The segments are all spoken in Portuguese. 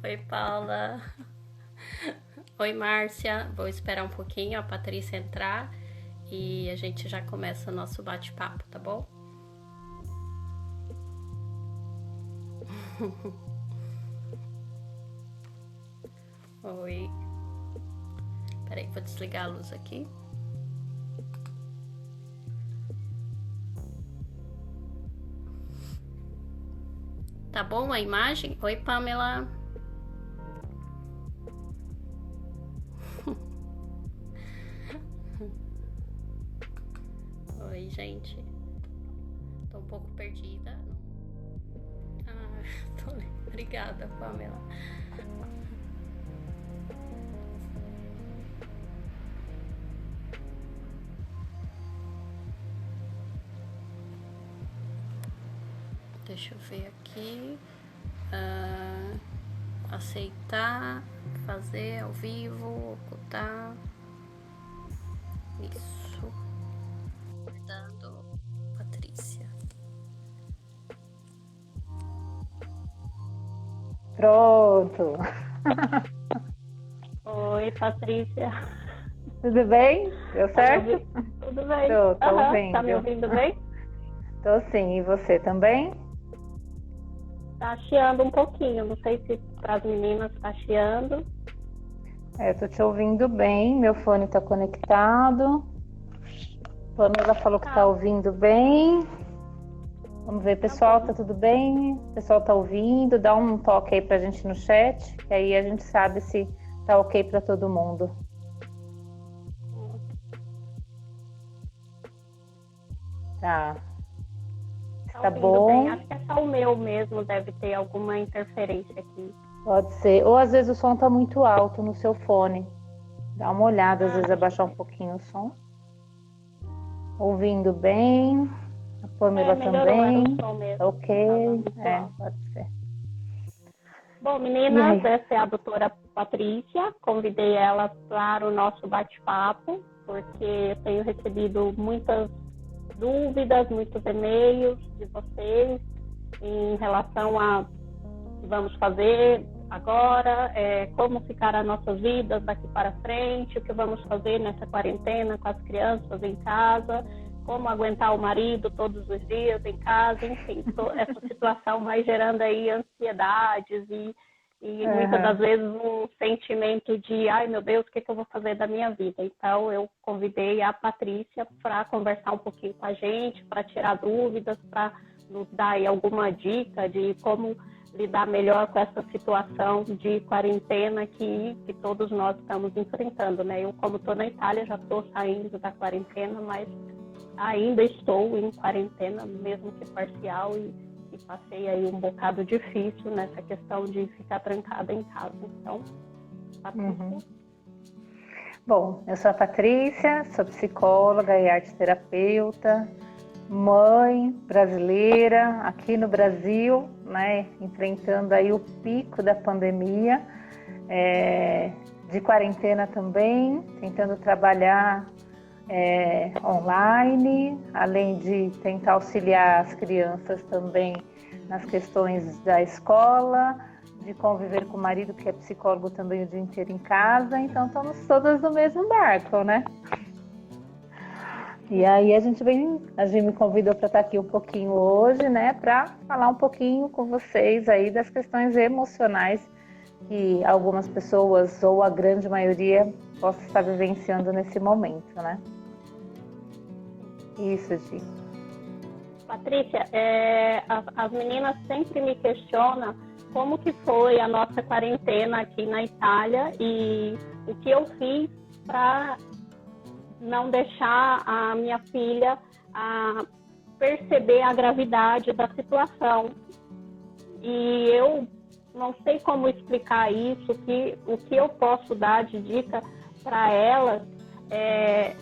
Oi, Paula. Oi, Márcia. Vou esperar um pouquinho a Patrícia entrar e a gente já começa o nosso bate-papo, tá bom? Oi. Peraí, vou desligar a luz aqui. Tá bom a imagem? Oi, Pamela. Oi, gente. Tô um pouco perdida. Tô... Obrigada, Pamela. Deixa eu ver aqui. Aceitar, fazer ao vivo, ocultar. Isso. Dando Patrícia. Pronto. Oi, Patrícia. Tudo bem? Deu certo? Tudo bem. Tô ouvindo. Tá me ouvindo bem? Tô sim. E você também? Tá chiando um pouquinho. Não sei se para as meninas tá chiando. Eu tô te ouvindo bem. Meu fone tá conectado. Pamela falou que tá ouvindo bem. Vamos ver, pessoal, tá tudo bem? O pessoal tá ouvindo? Dá um toque aí pra gente no chat, que aí a gente sabe se tá ok pra todo mundo. Tá. Tá bom. Bem. Acho que é só o meu mesmo, deve ter alguma interferência aqui. Pode ser. Ou às vezes o som tá muito alto no seu fone. Dá uma olhada, às vezes abaixar um pouquinho o som. Ouvindo bem. A Pamela também. O som mesmo. Ok. Pode ser. Bom, meninas, essa é a doutora Patrícia. Convidei ela para o nosso bate-papo, porque eu tenho recebido muitas dúvidas, muitos e-mails de vocês em relação a o que vamos fazer agora, como ficar as nossas vidas daqui para frente, o que vamos fazer nessa quarentena com as crianças em casa, como aguentar o marido todos os dias em casa, enfim, essa situação vai gerando aí ansiedades e muitas das vezes um sentimento de, ai meu Deus, o que eu vou fazer da minha vida? Então eu convidei a Patrícia para conversar um pouquinho com a gente, para tirar dúvidas, para nos dar aí alguma dica de como lidar melhor com essa situação de quarentena que todos nós estamos enfrentando, né? Eu, como estou na Itália, já estou saindo da quarentena, mas ainda estou em quarentena, mesmo que parcial, e passei aí um bocado difícil nessa questão de ficar trancada em casa. Então, Patrícia. Bom, eu sou a Patrícia, sou psicóloga e arte-terapeuta, mãe brasileira, aqui no Brasil, né, enfrentando aí o pico da pandemia, de quarentena também, tentando trabalhar online, além de tentar auxiliar as crianças também nas questões da escola, de conviver com o marido, que é psicólogo também o dia inteiro em casa, então estamos todas no mesmo barco, né? E aí a gente me convidou para estar aqui um pouquinho hoje, né, para falar um pouquinho com vocês aí das questões emocionais que algumas pessoas, ou a grande maioria, possa estar vivenciando nesse momento, né? Isso, Gi. Patrícia, as meninas sempre me questionam como que foi a nossa quarentena aqui na Itália e o que eu fiz para não deixar a minha filha perceber a gravidade da situação. E eu não sei como explicar isso, o que eu posso dar de dica para elas é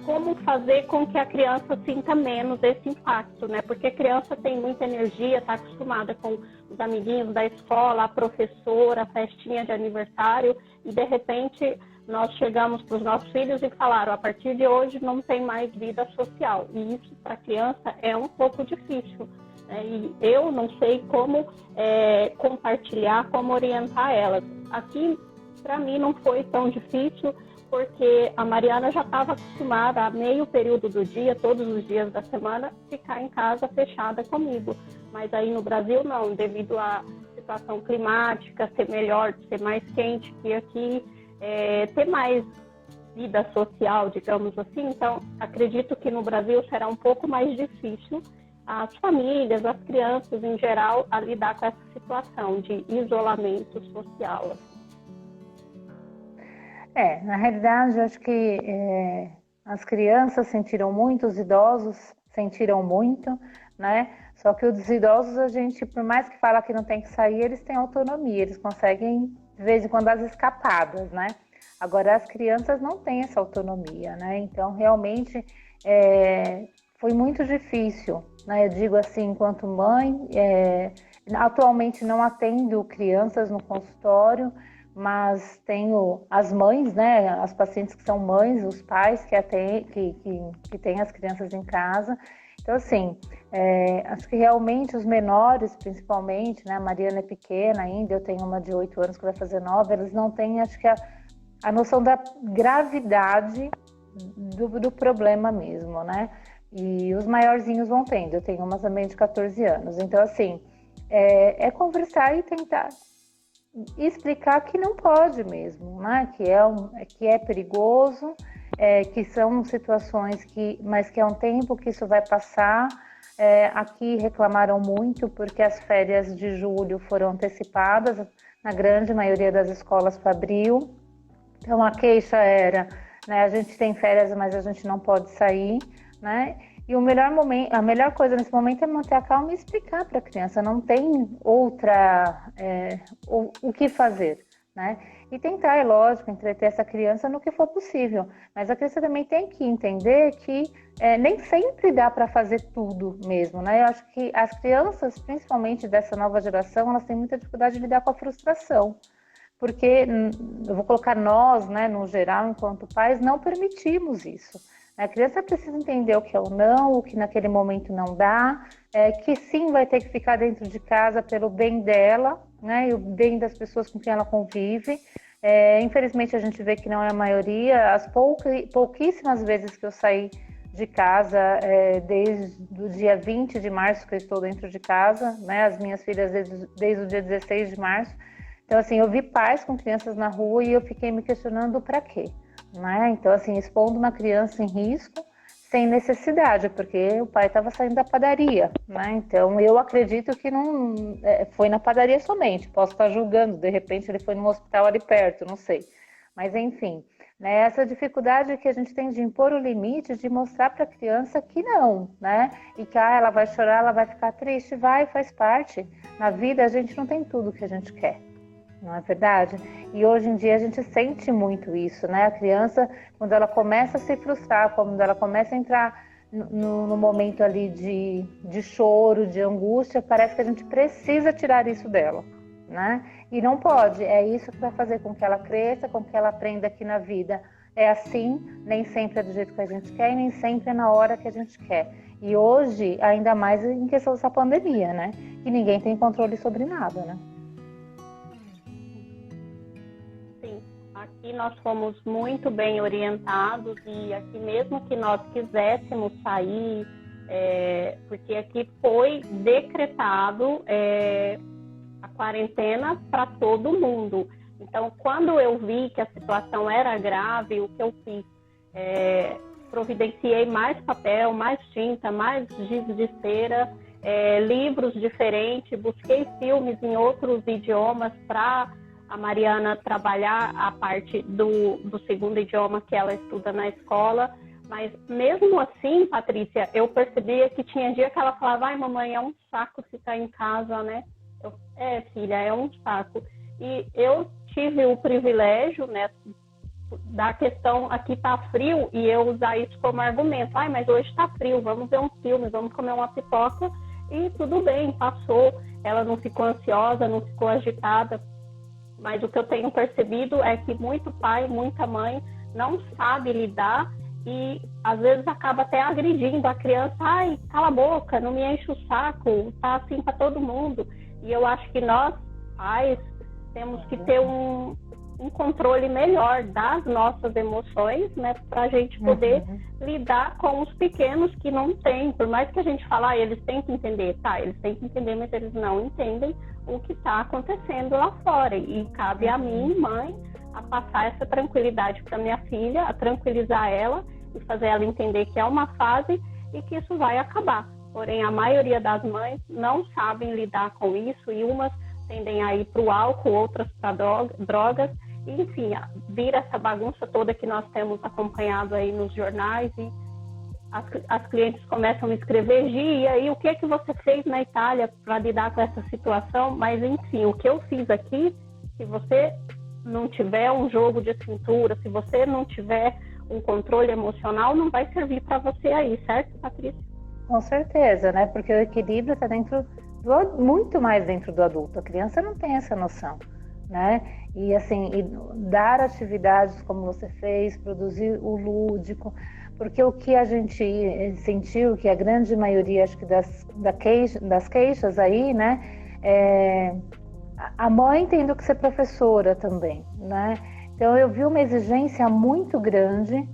como fazer com que a criança sinta menos esse impacto, né? Porque a criança tem muita energia, está acostumada com os amiguinhos da escola, a professora, a festinha de aniversário, e de repente nós chegamos para os nossos filhos e falaram, a partir de hoje não tem mais vida social. E isso para a criança é um pouco difícil. né? E eu não sei como compartilhar, como orientar elas. Aqui, para mim, não foi tão difícil, porque a Mariana já estava acostumada a meio período do dia, todos os dias da semana, ficar em casa fechada comigo. Mas aí no Brasil não, devido à situação climática ser melhor, ser mais quente que aqui, ter mais vida social, digamos assim. Então, acredito que no Brasil será um pouco mais difícil as famílias, as crianças em geral, a lidar com essa situação de isolamento social. Na realidade, eu acho que as crianças sentiram muito, os idosos sentiram muito, né? Só que os idosos, a gente, por mais que fala que não tem que sair, eles têm autonomia, eles conseguem, de vez em quando, as escapadas, né? Agora, as crianças não têm essa autonomia, né? Então, realmente, foi muito difícil, né? Eu digo assim, enquanto mãe, atualmente não atendo crianças no consultório, mas tenho as mães, né, as pacientes que são mães, os pais que têm as crianças em casa. Então, assim, acho que realmente os menores, principalmente, né, a Mariana é pequena ainda, eu tenho uma de 8 anos que vai fazer 9, eles não têm, acho que a noção da gravidade do problema mesmo, né? E os maiorzinhos vão tendo, eu tenho uma também de 14 anos. Então, assim, conversar e tentar explicar que não pode mesmo, né? Que é perigoso, que são situações mas que é um tempo que isso vai passar. Aqui reclamaram muito porque as férias de julho foram antecipadas na grande maioria das escolas para abril. Então a queixa era, né? A gente tem férias, mas a gente não pode sair, né? E a melhor coisa nesse momento é manter a calma e explicar para a criança, não tem o que fazer, né? E tentar, é lógico, entreter essa criança no que for possível, mas a criança também tem que entender que nem sempre dá para fazer tudo mesmo, né? Eu acho que as crianças, principalmente dessa nova geração, elas têm muita dificuldade de lidar com a frustração, porque eu vou colocar nós, né, no geral, enquanto pais, não permitimos isso. A criança precisa entender o que é o não, o que naquele momento não dá, que sim vai ter que ficar dentro de casa pelo bem dela, né, e o bem das pessoas com quem ela convive. Infelizmente a gente vê que não é a maioria, as pouquíssimas vezes que eu saí de casa, desde o dia 20 de março que eu estou dentro de casa, né, as minhas filhas desde o dia 16 de março. Então, assim, eu vi pais com crianças na rua e eu fiquei me questionando para quê? Né? Então, assim, expondo uma criança em risco sem necessidade, porque o pai estava saindo da padaria, né? Então, eu acredito que não foi na padaria somente, posso estar julgando, de repente ele foi num hospital ali perto, não sei. Mas, enfim, né, essa dificuldade que a gente tem de impor o limite, de mostrar para a criança que não, né? E que ela vai chorar, ela vai ficar triste, faz parte. Na vida, a gente não tem tudo que a gente quer. Não é verdade? E hoje em dia a gente sente muito isso, né? A criança, quando ela começa a se frustrar, quando ela começa a entrar no momento ali de choro, de angústia, parece que a gente precisa tirar isso dela, né? E não pode, isso que vai fazer com que ela cresça, com que ela aprenda que na vida é assim, nem sempre é do jeito que a gente quer e nem sempre é na hora que a gente quer. E hoje, ainda mais em questão dessa pandemia, né? Que ninguém tem controle sobre nada, né? Aqui nós fomos muito bem orientados e aqui mesmo que nós quiséssemos sair, porque aqui foi decretado a quarentena para todo mundo. Então, quando eu vi que a situação era grave, o que eu fiz? Providenciei mais papel, mais tinta, mais giz de cera, livros diferentes, busquei filmes em outros idiomas para a Mariana trabalhar a parte do segundo idioma que ela estuda na escola. Mas mesmo assim, Patrícia, eu percebia que tinha dia que ela falava: ai, mamãe, é um saco ficar em casa, né? Filha, é um saco. E eu tive o privilégio, né, da questão, aqui tá frio, e eu usar isso como argumento. Ai, mas hoje tá frio, vamos ver um filme, vamos comer uma pipoca, e tudo bem, passou. Ela não ficou ansiosa, não ficou agitada. Mas o que eu tenho percebido é que muito pai, muita mãe não sabe lidar e às vezes acaba até agredindo a criança. Ai, cala a boca, não me enche o saco, tá assim para todo mundo. E eu acho que nós, pais, temos que ter um controle melhor das nossas emoções, né, para a gente poder lidar com os pequenos que não têm. Por mais que a gente fale, eles têm que entender, tá, eles têm que entender, mas eles não entendem o que está acontecendo lá fora. E cabe a mim, mãe, a passar essa tranquilidade para minha filha, a tranquilizar ela e fazer ela entender que é uma fase e que isso vai acabar. Porém, a maioria das mães não sabem lidar com isso e umas tendem a ir para o álcool, outras para drogas. E, enfim, vira essa bagunça toda que nós temos acompanhado aí nos jornais e as clientes começam a escrever: Gi, e aí o que é que você fez na Itália para lidar com essa situação? Mas, enfim, o que eu fiz aqui, se você não tiver um jogo de cintura, se você não tiver um controle emocional, não vai servir para você aí, certo, Patrícia? Com certeza, né? Porque o equilíbrio está muito mais dentro do adulto. A criança não tem essa noção, né? E assim, dar atividades como você fez, produzir o lúdico, porque o que a gente sentiu, que a grande maioria, acho que das queixas aí, né? A mãe tendo que ser professora também, né? Então eu vi uma exigência muito grande.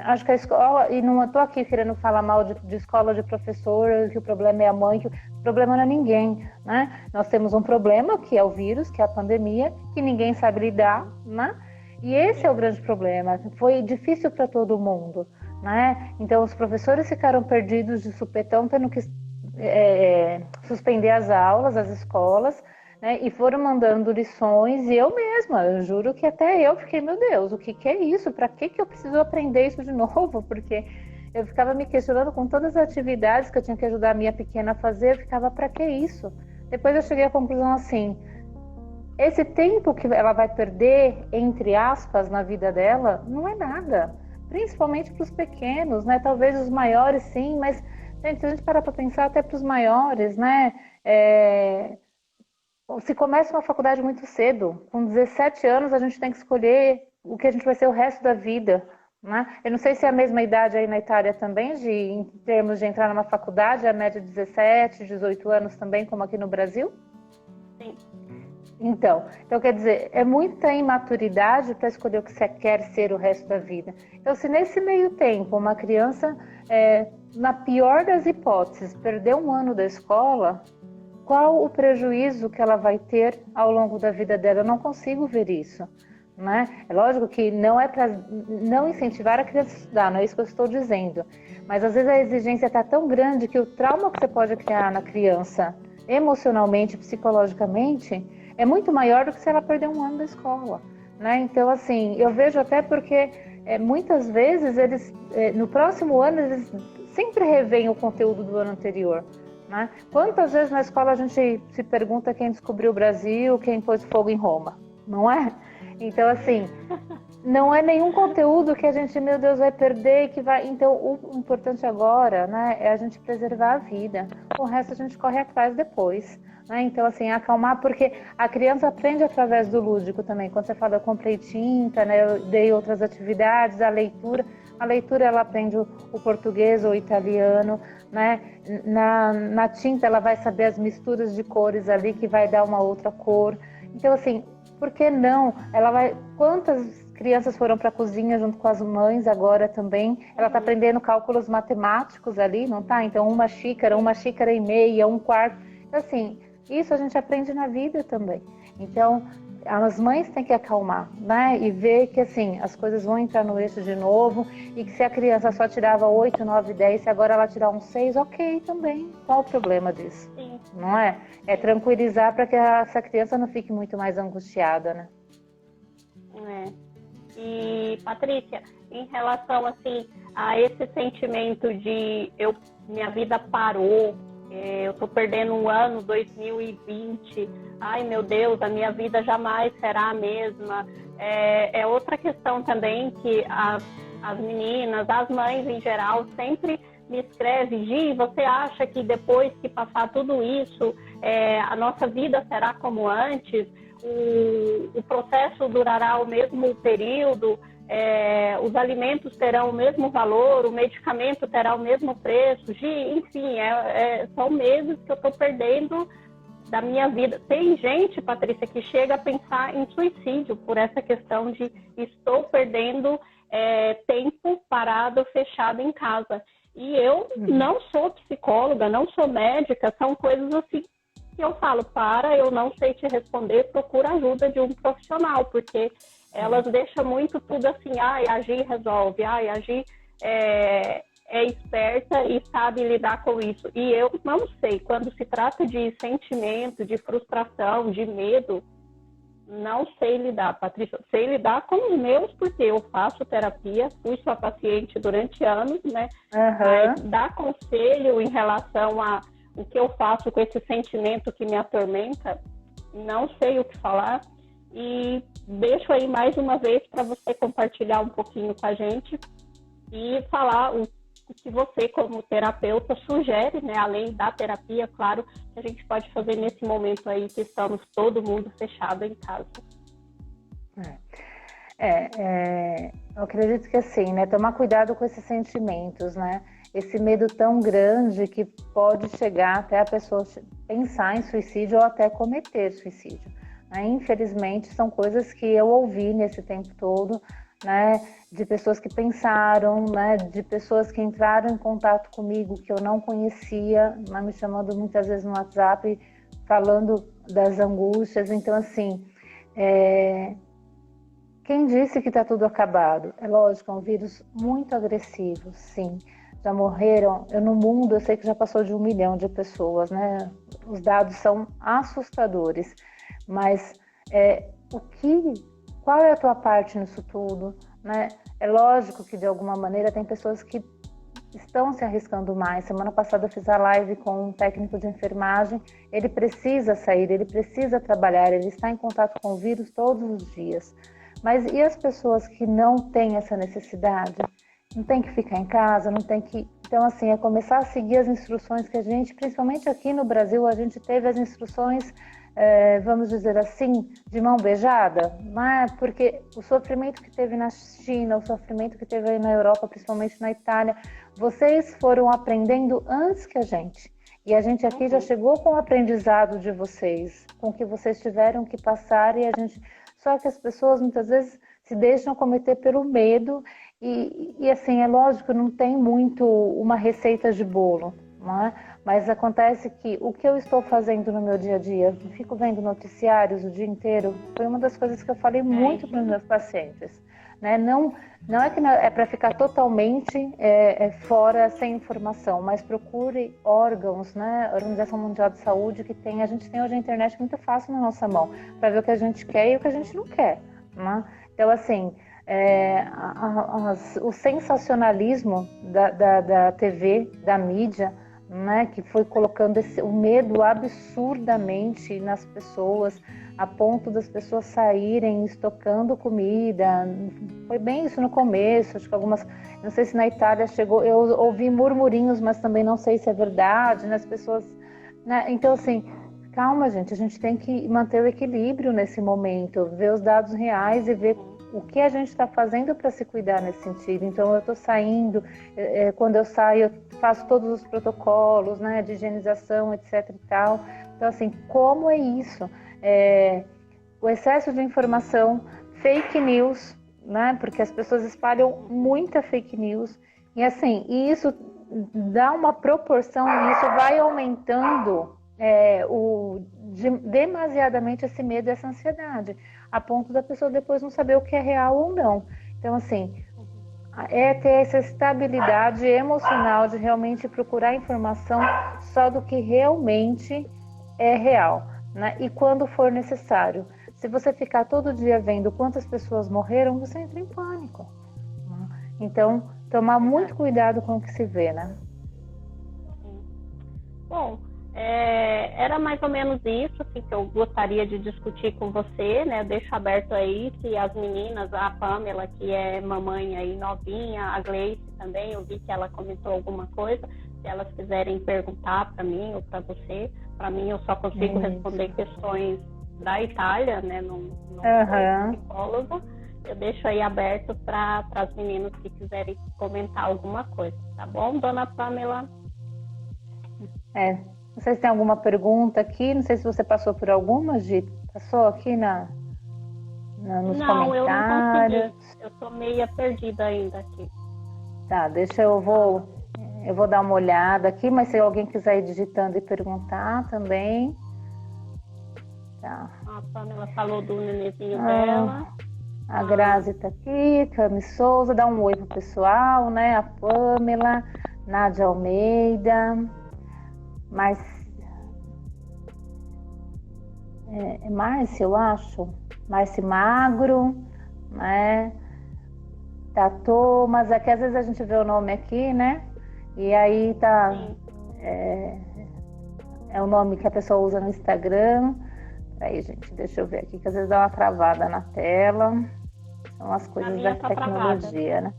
Acho que a escola, e não estou aqui querendo falar mal de escola de professora, que o problema é a mãe, que o problema não é ninguém, né? Nós temos um problema, que é o vírus, que é a pandemia, que ninguém sabe lidar, né? E esse é o grande problema. Foi difícil para todo mundo, né? Então os professores ficaram perdidos de supetão, tendo que suspender as aulas, as escolas, né, e foram mandando lições, e eu mesma, eu juro que até eu fiquei, meu Deus, o que é isso? Para que eu preciso aprender isso de novo? Porque eu ficava me questionando com todas as atividades que eu tinha que ajudar a minha pequena a fazer, eu ficava, para que isso? Depois eu cheguei à conclusão assim, esse tempo que ela vai perder, entre aspas, na vida dela, não é nada, principalmente para os pequenos, né? Talvez os maiores sim, mas gente, se a gente parar para pensar, até para os maiores, né? Se começa uma faculdade muito cedo, com 17 anos a gente tem que escolher o que a gente vai ser o resto da vida, né? Eu não sei se é a mesma idade aí na Itália também, em termos de entrar numa faculdade, a média de 17, 18 anos também, como aqui no Brasil? Sim. Então quer dizer, é muita imaturidade para escolher o que você quer ser o resto da vida. Então, se nesse meio tempo uma criança, na pior das hipóteses, perder um ano da escola, qual o prejuízo que ela vai ter ao longo da vida dela? Eu não consigo ver isso, né? É lógico que não é para não incentivar a criança a estudar, não é isso que eu estou dizendo. Mas às vezes a exigência está tão grande que o trauma que você pode criar na criança, emocionalmente, psicologicamente, é muito maior do que se ela perder um ano da escola, né? Então, assim, eu vejo até porque muitas vezes eles, no próximo ano, eles sempre revêem o conteúdo do ano anterior, né? Quantas vezes na escola a gente se pergunta quem descobriu o Brasil, quem pôs fogo em Roma, não é? Então, assim, não é nenhum conteúdo que a gente, meu Deus, vai perder, que vai. Então, o importante agora, né, é a gente preservar a vida. O resto a gente corre atrás depois, né? Então, assim, acalmar, porque a criança aprende através do lúdico também. Quando você fala, eu comprei tinta, né, eu dei outras atividades, a leitura ela aprende o português ou o italiano, né? Na tinta ela vai saber as misturas de cores ali que vai dar uma outra cor. Então, assim, por que não? Quantas crianças foram para a cozinha junto com as mães agora também? Ela está aprendendo cálculos matemáticos ali, não tá? Então, uma xícara e meia, um quarto. Então, assim, isso a gente aprende na vida também. Então, as mães têm que acalmar, né? E ver que, assim, as coisas vão entrar no eixo de novo e que se a criança só tirava 8, 9, 10, se agora ela tirar um 6, ok também. Qual o problema disso? Sim. Não é? É tranquilizar para que essa criança não fique muito mais angustiada, né? E, Patrícia, em relação, assim, a esse sentimento de minha vida parou, eu tô perdendo um ano, 2020, ai meu Deus, a minha vida jamais será a mesma. É outra questão também que as meninas, as mães em geral, sempre me escrevem: Gi, você acha que depois que passar tudo isso, a nossa vida será como antes? O processo durará o mesmo período? os alimentos terão o mesmo valor, o medicamento terá o mesmo preço, enfim, são meses que eu estou perdendo da minha vida. Tem gente, Patrícia, que chega a pensar em suicídio por essa questão de estou perdendo tempo parado, fechado em casa. E eu não sou psicóloga, não sou médica, são coisas assim que eu falo, eu não sei te responder, procura ajuda de um profissional, porque elas deixam muito tudo assim, a Gi resolve, a Gi é esperta e sabe lidar com isso. E eu não sei, quando se trata de sentimento, de frustração, de medo, não sei lidar, Patrícia. Sei lidar com os meus, porque eu faço terapia, fui sua paciente durante anos, né? Mas dar conselho em relação a o que eu faço com esse sentimento que me atormenta, não sei o que falar. E deixo aí mais uma vez para você compartilhar um pouquinho com a gente e falar o que você, como terapeuta, sugere, né? Além da terapia, claro, que a gente pode fazer nesse momento aí que estamos todo mundo fechado em casa. Eu acredito que assim, né? Tomar cuidado com esses sentimentos, né? Esse medo tão grande que pode chegar até a pessoa pensar em suicídio ou até cometer suicídio. Né? Infelizmente, são coisas que eu ouvi nesse tempo todo, né? De pessoas que pensaram, né? De pessoas que entraram em contato comigo que eu não conhecia, mas me chamando muitas vezes no WhatsApp, falando das angústias. Então, assim, quem disse que está tudo acabado? É lógico, é um vírus muito agressivo, sim. Já morreram, no mundo eu sei que já passou de 1 milhão de pessoas, né? Os dados são assustadores, mas qual é a tua parte nisso tudo, né? É lógico que de alguma maneira tem pessoas que estão se arriscando mais. Semana passada eu fiz a live com um técnico de enfermagem, ele precisa sair, ele precisa trabalhar, ele está em contato com o vírus todos os dias. Mas e as pessoas que não têm essa necessidade? Não tem que ficar em casa, não tem que... Então, assim, é começar a seguir as instruções que a gente, principalmente aqui no Brasil, a gente teve as instruções, vamos dizer assim, de mão beijada, né? Porque o sofrimento que teve na China, o sofrimento que teve aí na Europa, principalmente na Itália, vocês foram aprendendo antes que a gente. E a gente aqui já chegou com o aprendizado de vocês, com o que vocês tiveram que passar, e a gente... Só que as pessoas muitas vezes se deixam cometer pelo medo. E assim, é lógico, não tem muito uma receita de bolo, não é? Mas acontece que o que eu estou fazendo no meu dia a dia, eu fico vendo noticiários o dia inteiro, foi uma das coisas que eu falei muito para os meus pacientes. Né? Não é que é para ficar totalmente fora, sem informação, mas procure órgãos, né? A Organização Mundial de Saúde, a gente tem hoje a internet muito fácil na nossa mão, para ver o que a gente quer e o que a gente não quer. Né? Então, assim... o sensacionalismo da TV, da mídia, né, que foi colocando o medo absurdamente nas pessoas, a ponto das pessoas saírem estocando comida. Foi bem isso no começo, acho que não sei se na Itália chegou, eu ouvi murmurinhos, mas também não sei se é verdade, né, as pessoas, né, então assim, calma gente, a gente tem que manter o equilíbrio nesse momento, ver os dados reais e ver o que a gente está fazendo para se cuidar nesse sentido. Então, eu estou saindo, quando eu saio, eu faço todos os protocolos, né, de higienização, etc. e tal. Então, assim, como é isso? O excesso de informação, fake news, né, porque as pessoas espalham muita fake news. E, assim, isso dá uma proporção, e isso vai aumentando demasiadamente esse medo e essa ansiedade, a ponto da pessoa depois não saber o que é real ou não. Então, assim, ter essa estabilidade emocional de realmente procurar informação só do que realmente é real, né? E quando for necessário. Se você ficar todo dia vendo quantas pessoas morreram, você entra em pânico. Então, tomar muito cuidado com o que se vê, né? Bom, era mais ou menos isso assim, que eu gostaria de discutir com você, né? Eu deixo aberto aí se as meninas, a Pamela, que é mamãe aí novinha, a Gleice também, eu vi que ela comentou alguma coisa, se elas quiserem perguntar para mim ou para você. Para mim, eu só consigo responder questões da Itália, né? Não sou psicóloga. eu deixo aí aberto para as meninas que quiserem comentar alguma coisa, tá bom, dona Pamela? Não sei se tem alguma pergunta aqui, não sei se você passou por alguma, Gi, passou aqui nos não, comentários? Eu não consegui, eu tô meia perdida ainda aqui. Tá, eu vou dar uma olhada aqui, mas se alguém quiser ir digitando e perguntar também. Tá. A Pamela falou do nenenzinho dela. A Grazi tá aqui, Cami Souza, dá um oi pro pessoal, né? A Pamela, Nádia Almeida, Márcia, eu acho. Márcia Magro, né? Tá Thomas, é que às vezes a gente vê o nome aqui, né? E aí tá. É o nome que a pessoa usa no Instagram. Aí, gente, deixa eu ver aqui, que às vezes dá uma travada na tela. São as coisas da tecnologia, né?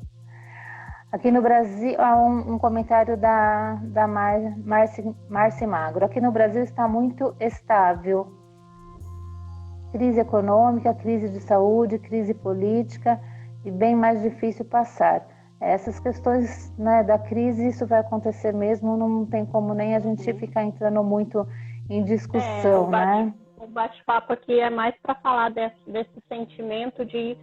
Aqui no Brasil, há um comentário da Márcia Magro. Aqui no Brasil está muito estável. Crise econômica, crise de saúde, crise política e bem mais difícil passar. Essas questões, né, da crise, isso vai acontecer mesmo, não tem como nem a gente ficar entrando muito em discussão, né? O bate-papo aqui é mais para falar desse sentimento de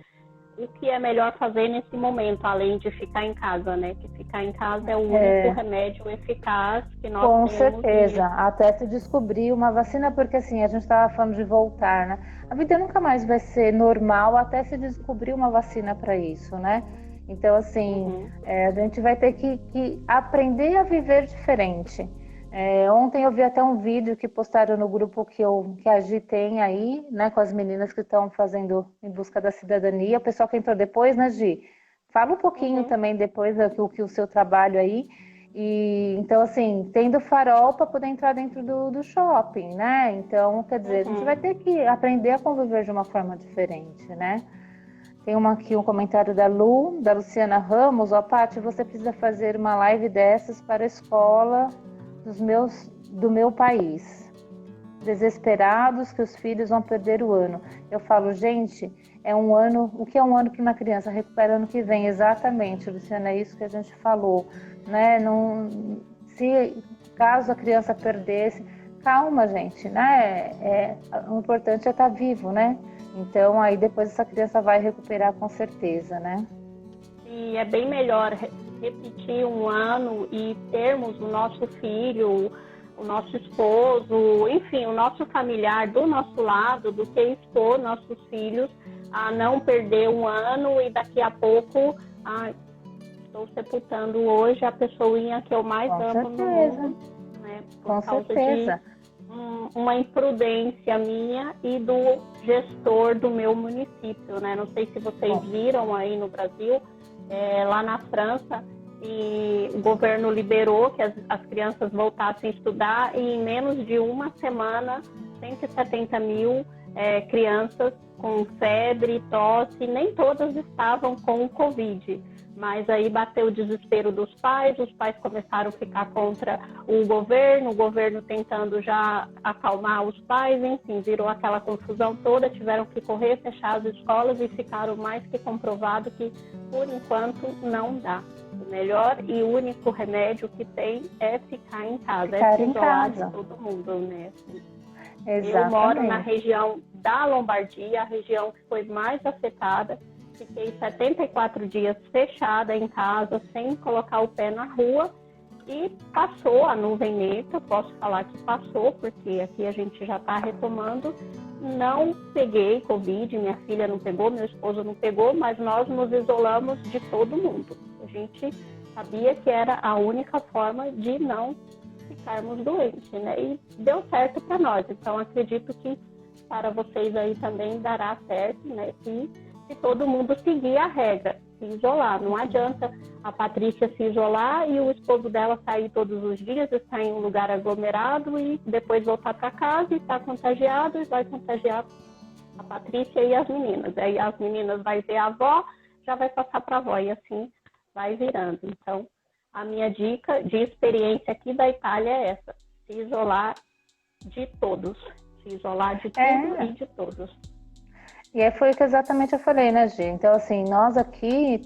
o que é melhor fazer nesse momento, além de ficar em casa, né? Que ficar em casa é o único remédio eficaz que nós temos. Com certeza, até se descobrir uma vacina, porque assim, a gente estava falando de voltar, né? A vida nunca mais vai ser normal até se descobrir uma vacina para isso, né? Então, assim, a gente vai ter que aprender a viver diferente. Ontem eu vi até um vídeo que postaram no grupo que a Gi tem aí, né, com as meninas que estão fazendo em busca da cidadania. O pessoal que entrou depois, né, Gi? Fala um pouquinho também depois o seu trabalho aí. E, então, assim, tendo farol para poder entrar dentro do shopping, né? Então, quer dizer, a gente vai ter que aprender a conviver de uma forma diferente, né? Tem aqui um comentário da Luciana Ramos. Ó, Paty, você precisa fazer uma live dessas para a escola do meu país. Desesperados que os filhos vão perder o ano. Eu falo, gente, é um ano. O que é um ano para uma criança? Recupera ano que vem. Exatamente, Luciana, é isso que a gente falou, né? Se caso a criança perdesse, calma, gente, né? O importante é estar vivo, né? Então aí depois essa criança vai recuperar com certeza, né? E é bem melhor repetir um ano e termos o nosso filho, o nosso esposo, enfim, o nosso familiar do nosso lado, do que expor nossos filhos a não perder um ano e daqui a pouco estou sepultando hoje a pessoinha que eu mais amo no mundo, né? Por causa de uma imprudência minha e do gestor do meu município, né? Não sei se vocês viram aí no Brasil, lá na França, e o governo liberou que as crianças voltassem a estudar e em menos de uma semana 170 mil crianças com febre, tosse, nem todas estavam com o Covid, mas aí bateu o desespero dos pais, os pais começaram a ficar contra o governo tentando já acalmar os pais, enfim, virou aquela confusão toda, tiveram que correr, fechar as escolas e ficaram mais que comprovado que, por enquanto, não dá. O melhor e único remédio que tem é ficar em casa, se isolar de todo mundo, né? Exatamente. Eu moro na região da Lombardia, a região que foi mais afetada. Fiquei 74 dias fechada em casa, sem colocar o pé na rua, e passou a nuvem negra, posso falar que passou, porque aqui a gente já está retomando. Não peguei Covid, minha filha não pegou, meu esposo não pegou, mas nós nos isolamos de todo mundo. A gente sabia que era a única forma de não ficarmos doentes, né? E deu certo para nós. Então, acredito que para vocês aí também dará certo, né? Se todo mundo seguir a regra, se isolar. Não adianta a Patrícia se isolar e o esposo dela sair todos os dias, estar em um lugar aglomerado e depois voltar para casa e estar contagiado e vai contagiar a Patrícia e as meninas. Aí as meninas vai ver a avó, já vai passar para a avó e assim vai virando. Então, a minha dica de experiência aqui da Itália é essa: se isolar de todos. Se isolar de tudo e de todos. E aí foi o que exatamente eu falei, né, Gi? Então, assim, nós aqui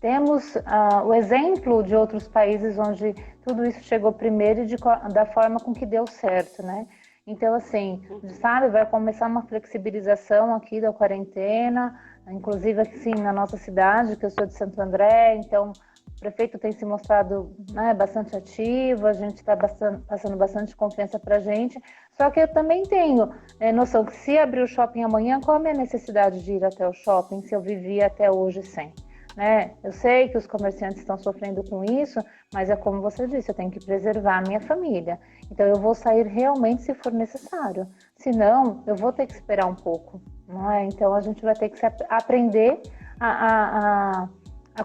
temos o exemplo de outros países onde tudo isso chegou primeiro e da forma com que deu certo, né? Então, assim, sabe, vai começar uma flexibilização aqui da quarentena, inclusive assim na nossa cidade, que eu sou de Santo André, então o prefeito tem se mostrado, né, bastante ativo, a gente está passando bastante confiança para a gente, só que eu também tenho noção que se abrir o shopping amanhã, qual é a minha necessidade de ir até o shopping se eu vivia até hoje sem? Né? Eu sei que os comerciantes estão sofrendo com isso, mas é como você disse, eu tenho que preservar a minha família. Então eu vou sair realmente se for necessário. Senão, eu vou ter que esperar um pouco. Não é? Então a gente vai ter que aprender a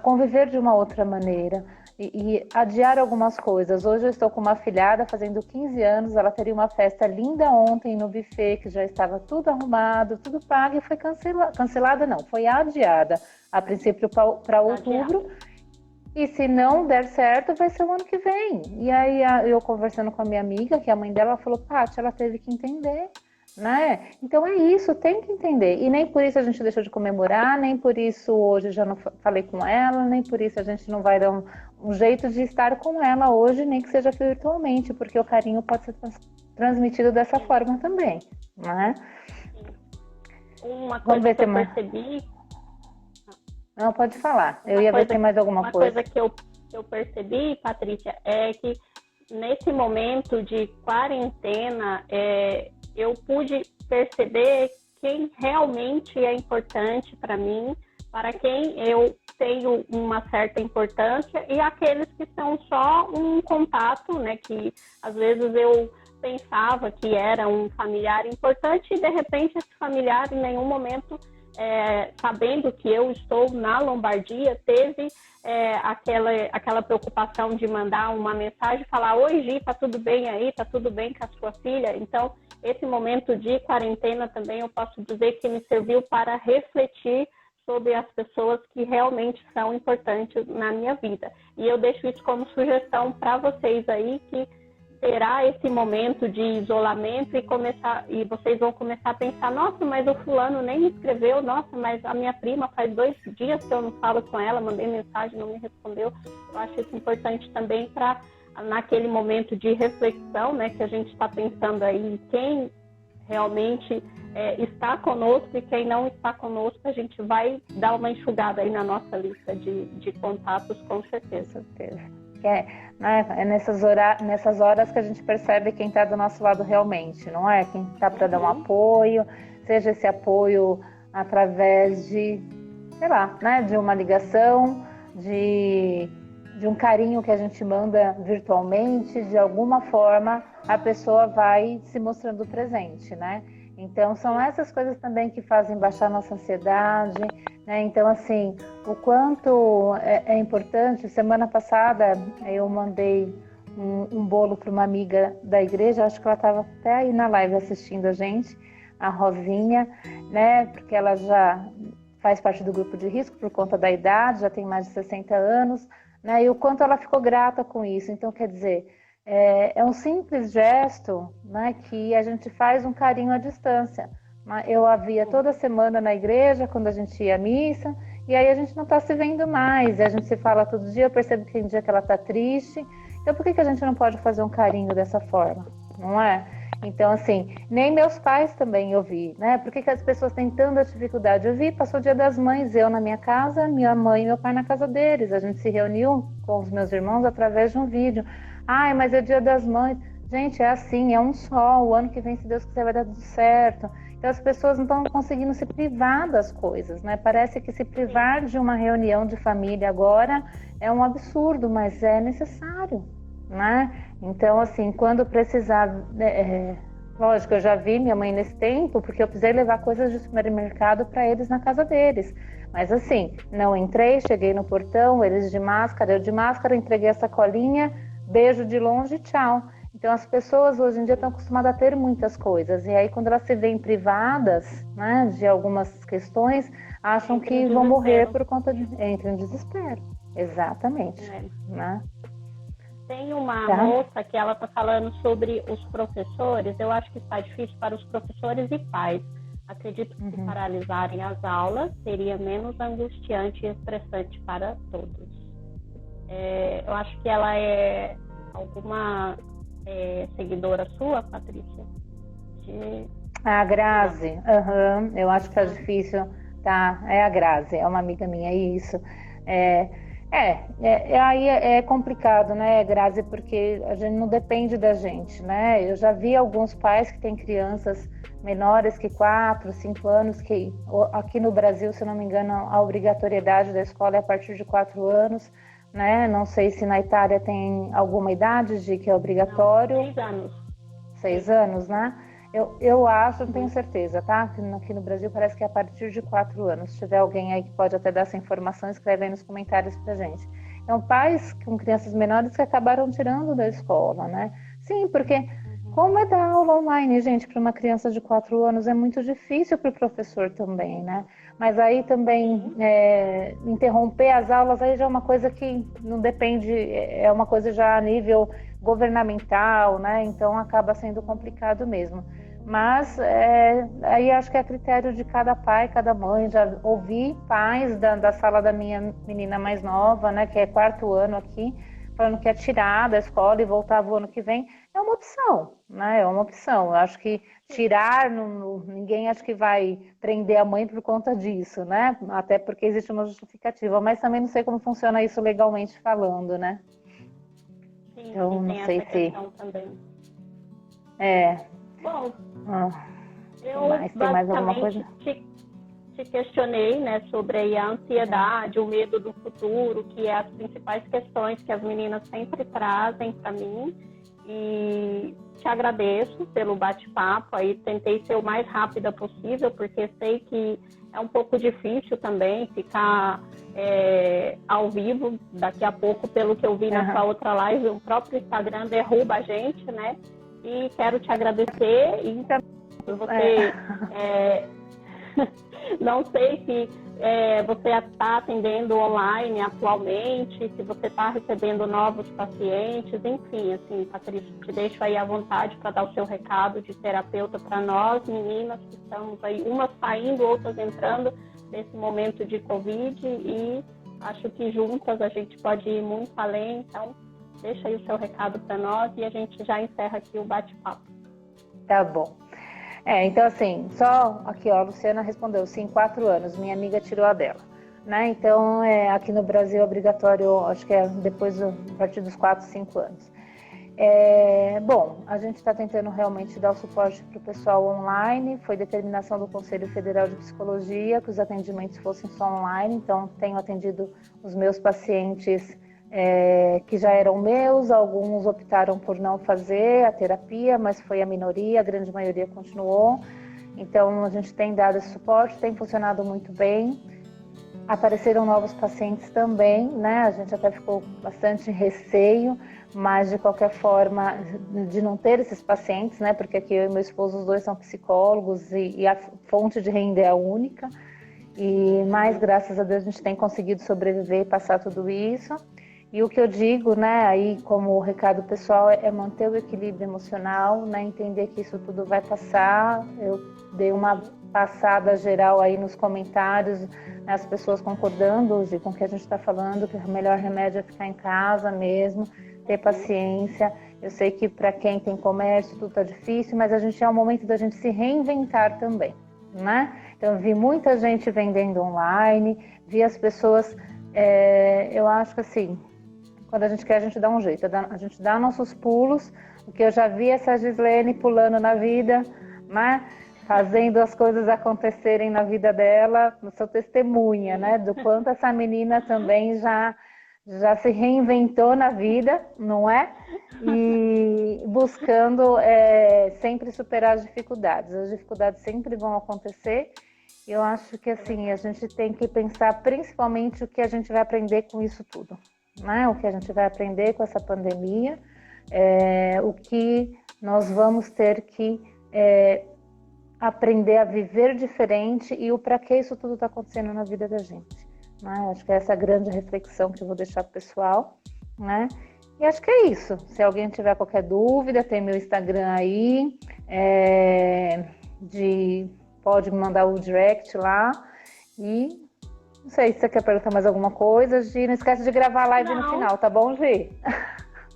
conviver de uma outra maneira e adiar algumas coisas. Hoje eu estou com uma afilhada fazendo 15 anos, ela teria uma festa linda ontem no buffet, que já estava tudo arrumado, tudo pago, e foi cancelada não, foi adiada. A princípio para outubro, e se não der certo, vai ser o ano que vem. E aí eu conversando com a minha amiga, que a mãe dela falou, Paty, ela teve que entender, né? Então é isso, tem que entender. E nem por isso a gente deixou de comemorar, nem por isso hoje já não falei com ela, nem por isso a gente não vai dar um jeito de estar com ela hoje, nem que seja virtualmente, porque o carinho pode ser transmitido dessa forma também, né? Uma coisa que eu percebi... Não, pode falar. Eu ia ver se tem mais alguma coisa. Uma coisa que eu percebi, Patrícia, é que nesse momento de quarentena, eu pude perceber quem realmente é importante para mim, para quem eu tenho uma certa importância, e aqueles que são só um contato, né, que às vezes eu pensava que era um familiar importante e de repente esse familiar em nenhum momento... sabendo que eu estou na Lombardia, teve aquela preocupação de mandar uma mensagem e falar, oi Gi, tá tudo bem aí? Tá tudo bem com a sua filha? Então, esse momento de quarentena também eu posso dizer que me serviu para refletir sobre as pessoas que realmente são importantes na minha vida. E eu deixo isso como sugestão para vocês aí, que terá esse momento de isolamento e vocês vão começar a pensar, nossa, mas o fulano nem me escreveu, nossa, mas a minha prima faz 2 dias que eu não falo com ela, mandei mensagem, não me respondeu. Eu acho isso importante também para, naquele momento de reflexão, né, que a gente está pensando aí em quem realmente está conosco e quem não está conosco, a gente vai dar uma enxugada aí na nossa lista de contatos, com certeza. É nessas horas que a gente percebe quem está do nosso lado realmente, não é? Quem está para dar um apoio, seja esse apoio através de, sei lá, né, de uma ligação, de um carinho que a gente manda virtualmente, de alguma forma a pessoa vai se mostrando presente, né? Então, são essas coisas também que fazem baixar nossa ansiedade, né? Então, assim, o quanto é importante. Semana passada, eu mandei um bolo para uma amiga da igreja, acho que ela estava até aí na live assistindo a gente, a Rosinha, né? Porque ela já faz parte do grupo de risco por conta da idade, já tem mais de 60 anos, né? E o quanto ela ficou grata com isso. Então, quer dizer... É um simples gesto, né, que a gente faz um carinho à distância. Eu a via toda semana na igreja, quando a gente ia à missa, e aí a gente não está se vendo mais, a gente se fala todo dia, eu percebo que tem dia que ela está triste. Então, por que a gente não pode fazer um carinho dessa forma? Não é? Então, assim, nem meus pais também eu vi, né? Por que as pessoas têm tanta dificuldade? Eu vi, passou o Dia das Mães, eu na minha casa, minha mãe e meu pai na casa deles. A gente se reuniu com os meus irmãos através de um vídeo. Ai, mas é o Dia das Mães. Gente, é assim, é um só. O ano que vem, se Deus quiser, vai dar tudo certo. Então, as pessoas não estão conseguindo se privar das coisas, né? Parece que se privar de uma reunião de família agora é um absurdo, mas é necessário, né? Então, assim, quando precisar... lógico, eu já vi minha mãe nesse tempo, porque eu precisei levar coisas de supermercado para eles na casa deles. Mas, assim, não entrei, cheguei no portão, eles de máscara, eu de máscara, entreguei a sacolinha, beijo de longe, tchau. Então, as pessoas hoje em dia estão acostumadas a ter muitas coisas. E aí, quando elas se veem privadas, né, de algumas questões, acham que vão morrer por conta de... Entram em desespero. Exatamente. Né? Tem uma moça que ela está falando sobre os professores. Eu acho que está difícil para os professores e pais. Acredito que se paralisarem as aulas seria menos angustiante e estressante para todos. Eu acho que ela é alguma seguidora sua, Patrícia? A Grazi, eu acho que tá difícil, tá? É a Grazi, é uma amiga minha, isso. Aí é complicado, né, Grazi, porque a gente não depende da gente, né? Eu já vi alguns pais que têm crianças menores que 4, 5 anos, que aqui no Brasil, se não me engano, a obrigatoriedade da escola é a partir de 4 anos, né? Não sei se na Itália tem alguma idade de que é obrigatório. Não, 6 anos. 6 anos, né? Eu acho, não tenho certeza, tá? Aqui no Brasil parece que é a partir de 4 anos. Se tiver alguém aí que pode até dar essa informação, escreve aí nos comentários pra gente. Então, pais com crianças menores que acabaram tirando da escola, né? Sim, porque como é dar aula online, gente, para uma criança de 4 anos, é muito difícil para o professor também, né? Mas aí também interromper as aulas aí já é uma coisa que não depende, é uma coisa já a nível governamental, né? Então acaba sendo complicado mesmo. Mas aí acho que é a critério de cada pai, cada mãe. Já ouvi pais da sala da minha menina mais nova, né, que é 4º ano aqui, falando que ia tirar da escola e voltava o ano que vem. É uma opção, né? É uma opção. Eu acho que tirar, ninguém acho que vai prender a mãe por conta disso, né? Até porque existe uma justificativa. Mas também não sei como funciona isso legalmente falando, né? Sim, então não sei se. Também. Bom, eu tem mais alguma coisa? te questionei, né, sobre a ansiedade, o medo do futuro, que é as principais questões que as meninas sempre trazem para mim. E te agradeço pelo bate-papo. Aí tentei ser o mais rápida possível, porque sei que é um pouco difícil também ficar ao vivo. Daqui a pouco, pelo que eu vi na sua outra live, o próprio Instagram derruba a gente, né? E quero te agradecer e você não sei se você está atendendo online atualmente, se você está recebendo novos pacientes, enfim, assim, Patrícia, te deixo aí à vontade para dar o seu recado de terapeuta para nós, meninas, que estamos aí, umas saindo, outras entrando nesse momento de Covid, e acho que juntas a gente pode ir muito além. Então, deixa aí o seu recado para nós e a gente já encerra aqui o bate-papo. Tá bom. Então assim, só aqui, ó, a Luciana respondeu, sim, 4 anos, minha amiga tirou a dela, né? Então, aqui no Brasil é obrigatório, acho que é depois, a partir dos 4, 5 anos. Bom, a gente está tentando realmente dar o suporte para o pessoal online. Foi determinação do Conselho Federal de Psicologia que os atendimentos fossem só online, então tenho atendido os meus pacientes que já eram meus. Alguns optaram por não fazer a terapia, mas foi a minoria, a grande maioria continuou. Então a gente tem dado esse suporte, tem funcionado muito bem. Apareceram novos pacientes também, né? A gente até ficou bastante receio, mas de qualquer forma, de não ter esses pacientes, né? Porque aqui eu e meu esposo, os dois são psicólogos e a fonte de renda é a única. Mas graças a Deus a gente tem conseguido sobreviver e passar tudo isso. E o que eu digo, né, aí como recado pessoal, é manter o equilíbrio emocional, né, entender que isso tudo vai passar. Eu dei uma passada geral aí nos comentários, né, as pessoas concordando com o que a gente está falando, que o melhor remédio é ficar em casa mesmo, ter paciência. Eu sei que para quem tem comércio tudo está difícil, mas é um momento da gente se reinventar também, né? Então eu vi muita gente vendendo online, vi as pessoas, eu acho que assim, quando a gente quer, a gente dá um jeito, a gente dá nossos pulos. O que eu já vi essa Gislene pulando na vida, né? Fazendo as coisas acontecerem na vida dela, sou testemunha, né? Do quanto essa menina também já se reinventou na vida, não é? E buscando sempre superar as dificuldades. As dificuldades sempre vão acontecer. Eu acho que assim, a gente tem que pensar principalmente o que a gente vai aprender com isso tudo. Né? O que a gente vai aprender com essa pandemia, o que nós vamos ter que aprender a viver diferente e o para que isso tudo está acontecendo na vida da gente. Né? Acho que é essa grande reflexão que eu vou deixar para o pessoal. Né? E acho que é isso. Se alguém tiver qualquer dúvida, tem meu Instagram aí, pode me mandar o direct lá. E não sei se você quer perguntar mais alguma coisa, Gi. Não esquece de gravar a live no final, tá bom, Gi?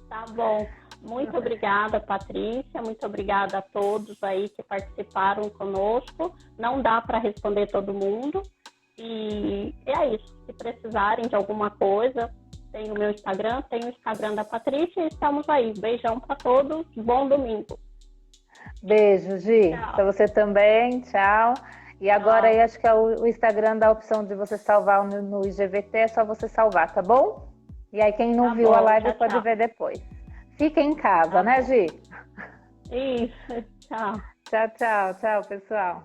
Tá bom. Muito obrigada, Patrícia. Muito obrigada a todos aí que participaram conosco. Não dá para responder todo mundo. E é isso. Se precisarem de alguma coisa, tem o meu Instagram, tem o Instagram da Patrícia e estamos aí. Beijão para todos. Bom domingo. Beijo, Gi. Para você também. Tchau. E agora aí acho que é o Instagram dá a opção de você salvar no IGVT, é só você salvar, tá bom? E aí quem não viu a live pode ver depois. Fica em casa, né, Gi? Isso, tchau. Tchau, tchau, tchau, pessoal.